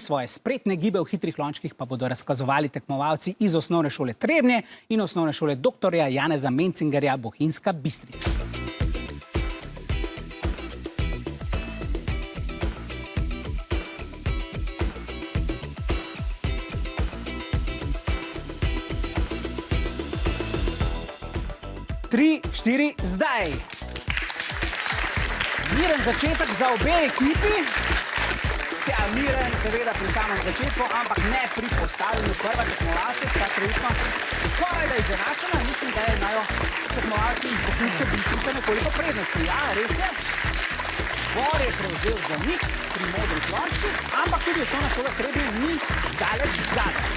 svoje spretne gibe v hitrih lončkih pa bodo razkazovali tekmovalci iz osnovne šole Trebnje in osnovne šole doktorja Janeza Mencingerja Bohinjska Bistrica. Tri, štiri, zdaj. Miren začetek za obe ekipi. Ja, miren seveda pri samem začetku, ampak ne pri postavljanju prva tekmovalca. Sta trenutno skoraj da izenačena. Mislim, da imajo tekmovalci iz Bohinjske Bistrice nekoliko prednosti. Ja, res je. Bor je prevzel za njih pri modrih lončkih, ampak tudi osnovna šola Trebnje ni daleč zadaj.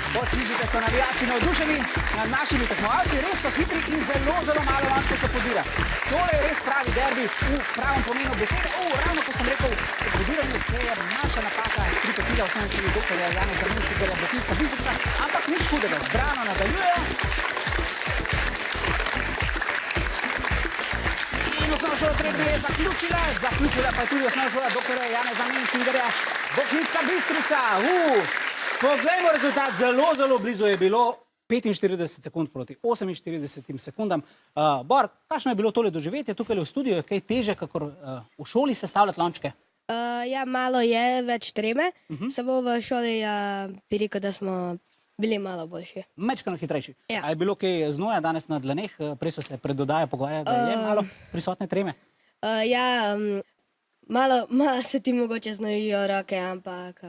Podsližite so navijači navdušeni nad našimi tekmovalci, res so hitri in zelo, zelo malo lončkov se podira. Tole je res pravi derbi v pravem pomenu besede. Ravno ko sem rekel, v podiranju se je naša napaka pripetila osnovne šole doktorja Janeza Mencingerja Bohinjska Bistrica, ampak nič hudega, zbrano nadaljujejo. In osnovna šola Trebnje je zaključila pa je tudi osnovna šola doktorja Janeza Mencingerja Bohinjska Bistrica. Poglejmo rezultat, zelo blizu je bilo, 45 sekund proti 48 sekundam. Bor, kakšno je bilo tole doživetje tukaj v studiu? Je kaj teže, kakor v šoli sestavljati lončke? Ja, malo je več treme, samo v šoli bi rekel, da smo bili malo boljši. Mečkano hitrejši. Ja. A je bilo kaj znoja danes na dlaneh? Prej so se pred oddajo pogovarjali, da je malo prisotne treme? Ja, malo se ti mogoče znojijo roke, ampak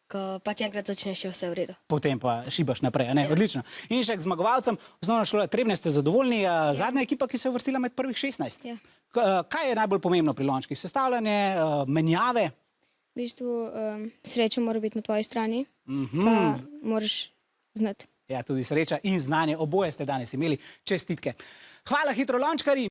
ko pač enkrat začneš, je vse v redu. Potem pa šibaš naprej, ne? Odlično. In še k zmagovalcem, osnovna šola Trebnje, ste zadovoljni? Zadnja ekipa, ki se je uvrstila med prvih 16. Ja. Kaj je najbolj pomembno pri lončkih? Sestavljanje, menjave? V bistvu sreča mora biti na tvoji strani, pa moraš znati. Ja, tudi sreča in znanje, oboje ste danes imeli. Čestitke. Hvala, hitro lončkarji.